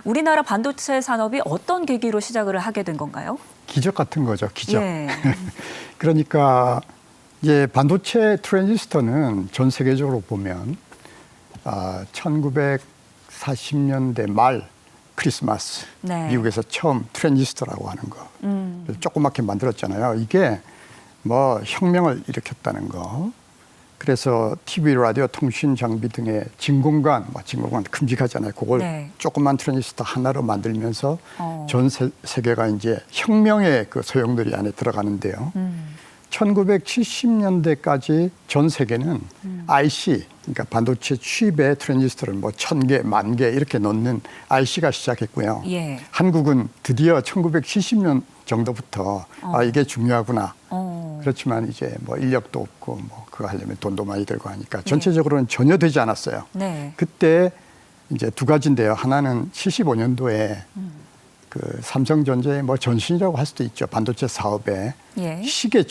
우리나라 반도체 산업이 어떤 계기로 시작을 하게 된 건가요? 기적 같은 거죠, 기적. 예. 그러니까 이제 반도체 트랜지스터는 전 세계적으로 보면 1940년대 말 크리스마스 네. 미국에서 처음 트랜지스터라고 하는 거 조그맣게 만들었잖아요. 이게 뭐 혁명을 일으켰다는 거. 그래서 TV, 라디오, 통신 장비 등의 진공관, 진공관 큼직하잖아요. 그걸 네. 조그만 트랜지스터 하나로 만들면서 전 세계가 이제 혁명의 그 소용돌이 안에 들어가는데요. 1970년대까지 전 세계는 IC, 그러니까 반도체 칩에 트랜지스터를 뭐 1000개, 10,000개 이렇게 넣는 IC가 시작했고요. 예. 한국은 드디어 1970년 정도부터 이게 중요하구나. 그렇지만 이제 뭐 인력도 없고 뭐 그거 하려면 돈도 많이 들고 하니까 전체적으로는 전혀 되지 않았어요. 네. 그때 이제 두 가지인데요. 하나는 75년도에 그 삼성전자의 뭐 전신이라고 할 수도 있죠. 반도체 사업에 예. 시계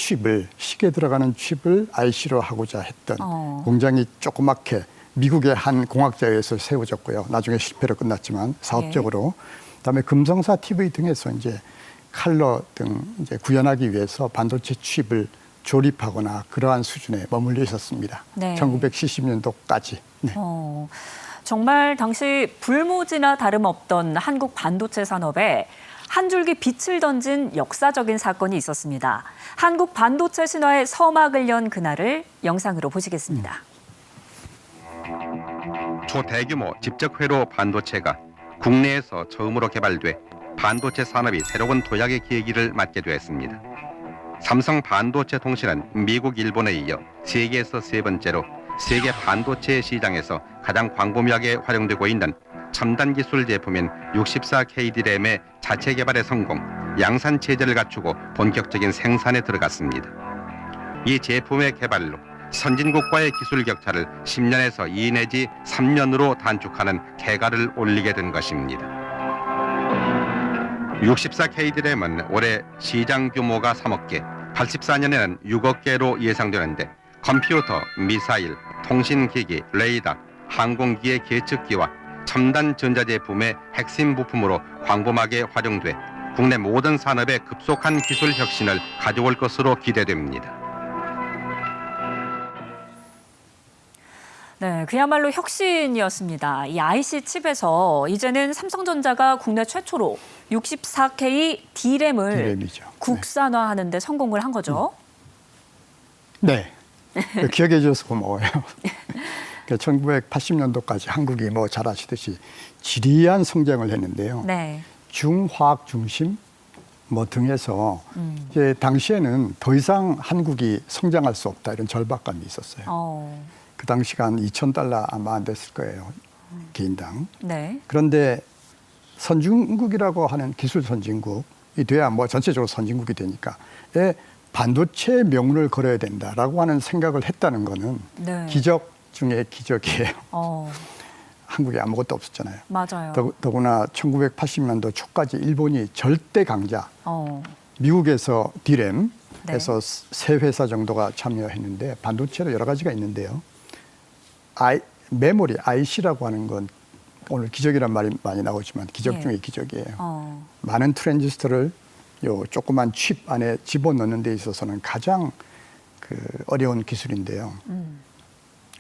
들어가는 칩을 IC로 하고자 했던 공장이 조그맣게 미국의 한 공학자에서 세워졌고요. 나중에 실패로 끝났지만 사업적으로. 그다음에 금성사 TV 등에서 이제 칼러 등 이제 구현하기 위해서 반도체 칩을 조립하거나 그러한 수준에 머물러 있었습니다. 네. 1970년도까지. 네. 정말 당시 불모지나 다름없던 한국 반도체 산업에 한 줄기 빛을 던진 역사적인 사건이 있었습니다. 한국 반도체 신화의 서막을 연 그날을 영상으로 보시겠습니다. 초대규모 집적회로 반도체가 국내에서 처음으로 개발돼 반도체 산업이 새로운 도약의 계기를 맞게 되었습니다. 삼성 반도체 통신은 미국, 일본에 이어 세계에서 세 번째로 세계 반도체 시장에서 가장 광범위하게 활용되고 있는 첨단 기술 제품인 64K D램의 자체 개발에 성공, 양산 체제를 갖추고 본격적인 생산에 들어갔습니다. 이 제품의 개발로 선진국과의 기술 격차를 10년에서 2 내지 3년으로 단축하는 궤가를 올리게 된 것입니다. 64K D램은 올해 시장 규모가 3억 개, 84년에는 6억 개로 예상되는데 컴퓨터, 미사일, 통신기기, 레이더, 항공기의 계측기와 첨단 전자제품의 핵심 부품으로 광범하게 활용돼 국내 모든 산업에 급속한 기술 혁신을 가져올 것으로 기대됩니다. 네, 그야말로 혁신이었습니다. 이 IC 칩에서 이제는 삼성전자가 국내 최초로 64K D램을 D램이죠. 국산화하는 데 성공을 한 거죠. 네. 기억해 주셔서 고마워요. 1980년도까지 한국이 뭐 잘 아시듯이 지리한 성장을 했는데요. 네. 중화학 중심 뭐 등에서 이제 당시에는 더 이상 한국이 성장할 수 없다 이런 절박감이 있었어요. 그 당시가 한 $2,000 아마 안 됐을 거예요. 개인당. 네. 그런데 선진국이라고 하는 기술 선진국이 돼야 뭐 전체적으로 선진국이 되니까 반도체 명운을 걸어야 된다라고 하는 생각을 했다는 거는 네. 기적 중에 기적이에요. 한국에 아무것도 없었잖아요. 맞아요. 더구나 1980년도 초까지 일본이 절대 강자, 미국에서 D램에서 세 회사 정도가 참여했는데 반도체로 여러 가지가 있는데요. 메모리, IC라고 하는 건 오늘 기적이란 말이 많이 나오지만 기적 중에 기적이에요. 많은 트랜지스터를 요 조그만 칩 안에 집어넣는 데 있어서는 가장 그 어려운 기술인데요.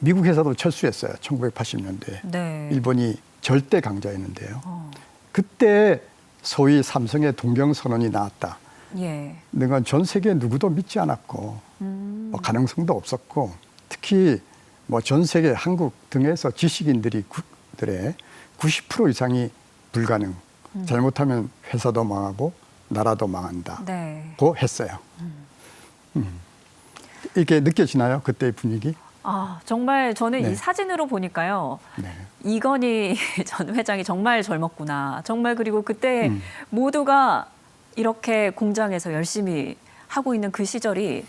미국 회사도 철수했어요. 1980년대에. 네. 일본이 절대 강자였는데요. 그때 소위 삼성의 동경선언이 나왔다. 는 건 전 세계 누구도 믿지 않았고 뭐 가능성도 없었고 특히 뭐 전 세계 한국 등에서 지식인들의 90% 이상이 불가능. 잘못하면 회사도 망하고 나라도 망한다고 했어요. 이게 느껴지나요? 그때의 분위기? 정말 저는 이 사진으로 보니까요. 이건희 전 회장이 정말 젊었구나. 정말 그리고 그때 모두가 이렇게 공장에서 열심히 하고 있는 그 시절이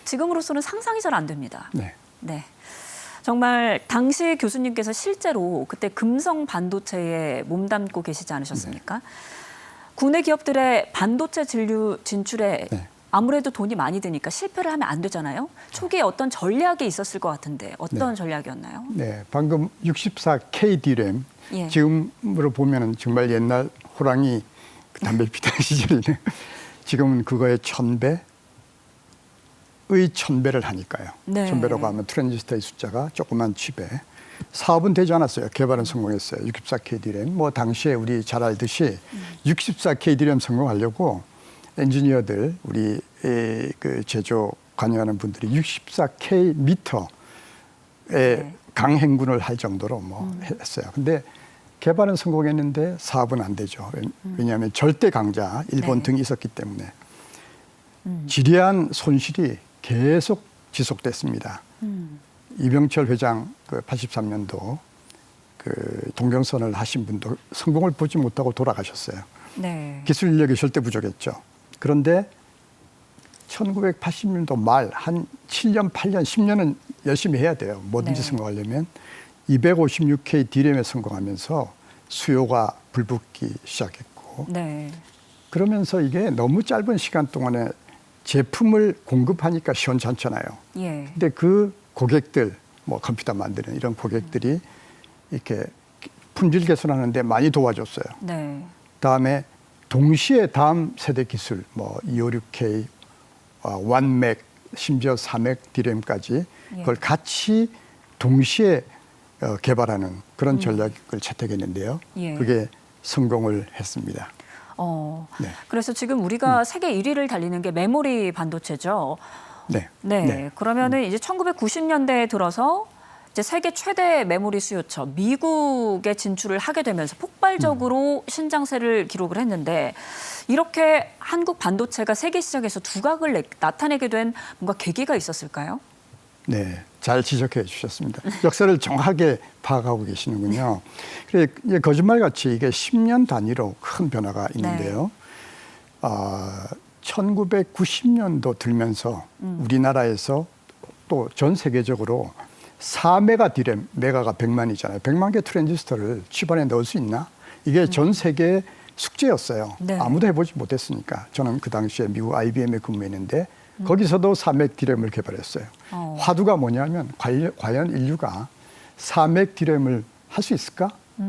지금으로서는 상상이 잘 안 됩니다. 네. 정말 당시 교수님께서 실제로 그때 금성 반도체에 몸담고 계시지 않으셨습니까? 국내 기업들의 반도체 진출에 아무래도 돈이 많이 드니까 실패를 하면 안 되잖아요. 초기에 어떤 전략이 있었을 것 같은데 어떤 전략이었나요? 네, 방금 64K D램 예. 지금으로 보면은 정말 옛날 호랑이 그 담배 피던 시절이네. 지금은 그거의 1000배의 1000배를 하니까요. 네. 1000배라고 하면 트랜지스터의 숫자가 조그만 칩에 사업은 되지 않았어요. 개발은 성공했어요. 64K D램. 뭐 당시에 우리 잘 알듯이 64K D램 성공하려고 엔지니어들 우리 그 제조 관여하는 분들이 64K 미터의 네. 강행군을 할 정도로 뭐 했어요. 근데 개발은 성공했는데 사업은 안 되죠. 왜냐하면 절대 강자 일본 네. 등이 있었기 때문에 지리한 손실이 계속 지속됐습니다. 이병철 회장 그 83년도 그 동경선을 하신 분도 성공을 보지 못하고 돌아가셨어요. 네. 기술 인력이 절대 부족했죠. 그런데 1980년도 말 한 7년, 8년, 10년은 열심히 해야 돼요. 뭐든지 네. 성공하려면 256K D램에 성공하면서 수요가 불붙기 시작했고 네. 그러면서 이게 너무 짧은 시간 동안에 제품을 공급하니까 시원찮잖아요. 예. 근데 그 고객들, 뭐 컴퓨터 만드는 이런 고객들이 이렇게 품질 개선하는데 많이 도와줬어요. 네. 다음에 동시에 다음 세대 기술, 뭐 256K, 1맥, 심지어 4맥 D램까지 예. 그걸 같이 동시에 개발하는 그런 전략을 채택했는데요. 예. 그게 성공을 했습니다. 네. 그래서 지금 우리가 세계 1위를 달리는 게 메모리 반도체죠. 네. 네. 네. 그러면은 이제 1990년대에 들어서 이제 세계 최대 메모리 수요처 미국에 진출을 하게 되면서 폭발적으로 신장세를 기록을 했는데 이렇게 한국 반도체가 세계 시장에서 두각을 나타내게 된 뭔가 계기가 있었을까요? 네, 잘 지적해 주셨습니다. 역사를 정확하게 파악하고 계시는군요. 그래, 거짓말같이 이게 10년 단위로 큰 변화가 있는데요. 1990년도 들면서 우리나라에서 또 전 세계적으로 4메가 D램, 메가가 100만이잖아요. 100만 개 트랜지스터를 칩 안에 넣을 수 있나? 이게 전 세계 숙제였어요. 네. 아무도 해보지 못했으니까. 저는 그 당시에 미국 IBM에 근무했는데 거기서도 4맥 D램을 개발했어요. 화두가 뭐냐면 과연 인류가 4맥 D램을 할 수 있을까? 1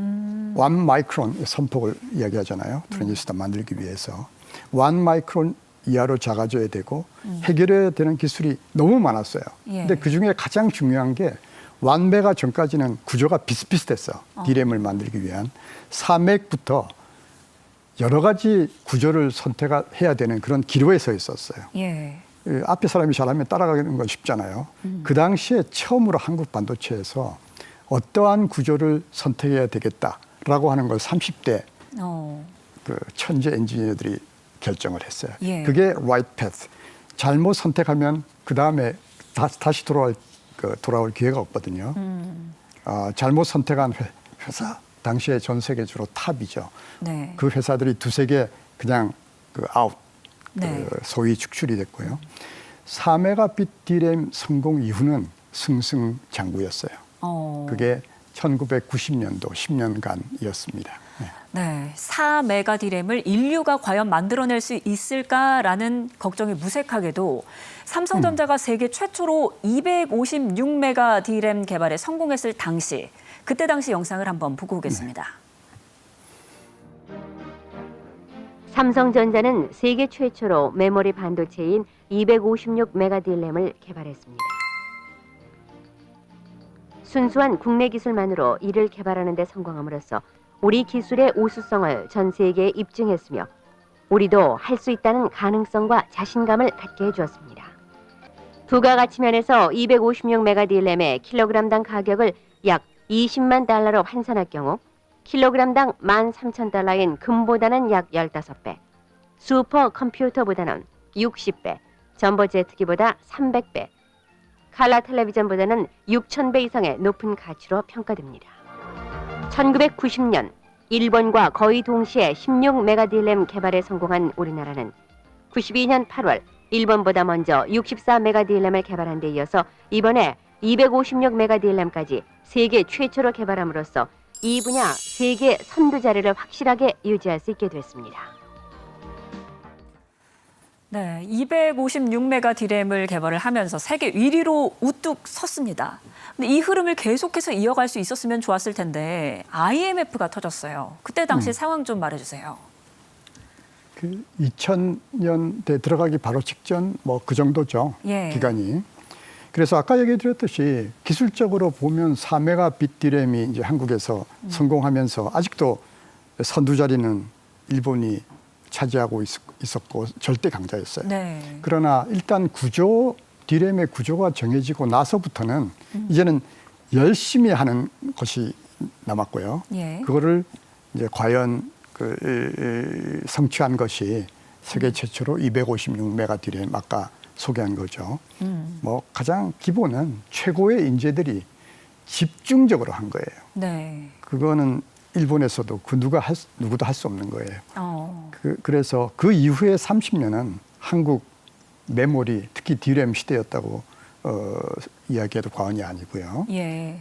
마이크론 선폭을 이야기하잖아요. 트랜지스터 만들기 위해서. 1 마이크론 이하로 작아져야 되고 해결해야 되는 기술이 너무 많았어요. 예. 근데 그중에 가장 중요한 게 1메가 전까지는 구조가 비슷비슷했어. D램을 만들기 위한. 4맥부터 여러 가지 구조를 선택해야 되는 그런 기로에 서 있었어요. 예. 앞에 사람이 잘하면 따라가는 건 쉽잖아요. 그 당시에 처음으로 한국 반도체에서 어떠한 구조를 선택해야 되겠다라고 하는 걸 30대 그 천재 엔지니어들이 결정을 했어요. 예. 그게 right path. 잘못 선택하면 그 다음에 다시 돌아올 기회가 없거든요. 잘못 선택한 회사, 당시에 전 세계적으로 탑이죠. 네. 그 회사들이 두세 개 그냥 그 아웃, 네. 소위 축출이 됐고요. 4메가빗 D램 성공 이후는 승승장구였어요. 그게 1990년도 10년간이었습니다. 네. 네, 4메가 D램을 인류가 과연 만들어낼 수 있을까라는 걱정이 무색하게도 삼성전자가 세계 최초로 256메가 D램 개발에 성공했을 당시, 그때 당시 영상을 한번 보고 오겠습니다. 삼성전자는 세계 최초로 메모리 반도체인 256메가 D램을 개발했습니다. 순수한 국내 기술만으로 이를 개발하는 데 성공함으로써 우리 기술의 우수성을 전 세계에 입증했으며 우리도 할 수 있다는 가능성과 자신감을 갖게 해주었습니다. 부가가치 면에서 256메가 D램의 킬로그램당 가격을 약 20만 달러로 환산할 경우 킬로그램당 13,000달러인 금보다는 약 15배, 슈퍼컴퓨터보다는 60배, 전보제트기보다 300배, 칼라 텔레비전보다는 6,000배 이상의 높은 가치로 평가됩니다. 1990년 일본과 거의 동시에 16메가 D램 개발에 성공한 우리나라는 92년 8월 일본보다 먼저 64메가 D램을 개발한 데 이어서 이번에 256메가 D램까지 세계 최초로 개발함으로써 이 분야 세계 선두 자리를 확실하게 유지할 수 있게 됐습니다. 네, 256메가 디램을 개발을 하면서 세계 1위로 우뚝 섰습니다. 근데 이 흐름을 계속해서 이어갈 수 있었으면 좋았을 텐데 IMF가 터졌어요. 그때 당시 상황 좀 말해주세요. 그 2000년대 들어가기 바로 직전 뭐 그 정도죠. 예. 기간이. 그래서 아까 얘기 드렸듯이 기술적으로 보면 4메가빗 디램이 이제 한국에서 성공하면서 아직도 선두 자리는 일본이 차지하고 있었고 절대 강자였어요. 네. 그러나 일단 디램의 구조가 정해지고 나서부터는 이제는 열심히 하는 것이 남았고요. 예. 그거를 이제 과연 성취한 것이 세계 최초로 256메가 디램 아까 소개한 거죠. 뭐 가장 기본은 최고의 인재들이 집중적으로 한 거예요. 네. 그거는 일본에서도 누구도 할 수 없는 거예요. 어. 그래서 그 이후에 30년은 한국 메모리 특히 디램 시대였다고 이야기해도 과언이 아니고요. 예.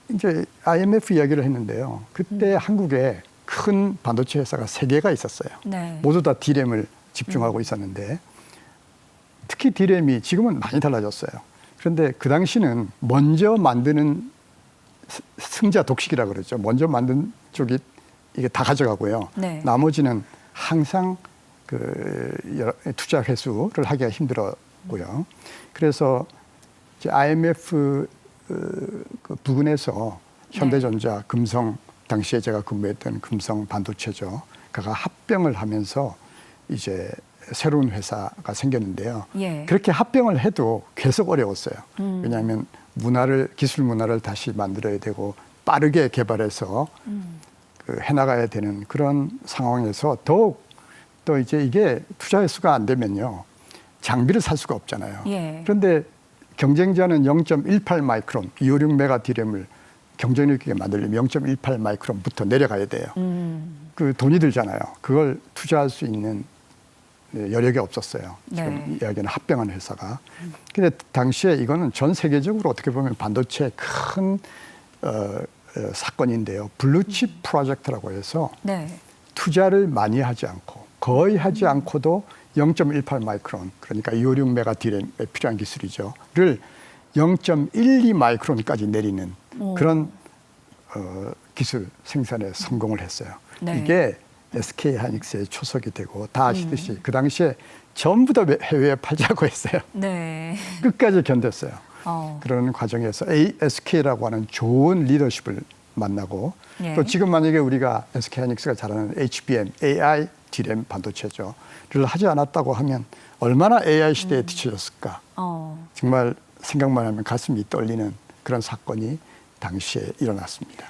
이제 IMF 이야기를 했는데요. 그때 한국에 큰 반도체 회사가 3개가 있었어요. 네. 모두 다 디램을 집중하고 있었는데 특히 디램이 지금은 많이 달라졌어요. 그런데 그 당시는 먼저 만드는 승자 독식이라 그러죠. 먼저 만든 쪽이 이게 다 가져가고요. 네. 나머지는 항상 투자 회수를 하기가 힘들었고요. 그래서 이제 IMF 그 부근에서 현대전자, 금성 당시에 제가 근무했던 금성 반도체죠. 그가 합병을 하면서 이제 새로운 회사가 생겼는데요. 예. 그렇게 합병을 해도 계속 어려웠어요. 왜냐하면 기술 문화를 다시 만들어야 되고 빠르게 개발해서 해나가야 되는 그런 상황에서 더욱 또 이제 이게 투자 횟수가 안 되면요. 장비를 살 수가 없잖아요. 예. 그런데 경쟁자는 0.18 마이크론, 256메가 디램을 경쟁력 있게 만들려면 0.18 마이크론부터 내려가야 돼요. 그 돈이 들잖아요. 그걸 투자할 수 있는 여력이 없었어요. 지금 네. 이야기는 합병한 회사가. 근데 당시에 이거는 전 세계적으로 어떻게 보면 반도체의 큰 사건인데요. 블루칩 프로젝트라고 해서 네. 투자를 많이 하지 않고 거의 하지 않고도 0.18 마이크론 그러니까 256메가 디램에 필요한 기술이죠.를 0.12 마이크론까지 내리는 그런 기술 생산에 성공을 했어요. 네. 이게 SK 하이닉스의 초석이 되고 다 아시듯이 그 당시에 전부 다 해외에 팔자고 했어요. 네. 끝까지 견뎠어요. 어. 그런 과정에서 SK라고 하는 좋은 리더십을 만나고 예. 또 지금 만약에 우리가 SK 하이닉스가 잘하는 HBM, AI 디램 반도체죠.를 하지 않았다고 하면 얼마나 AI 시대에 뒤처졌을까. 정말 생각만 하면 가슴이 떨리는 그런 사건이 당시에 일어났습니다.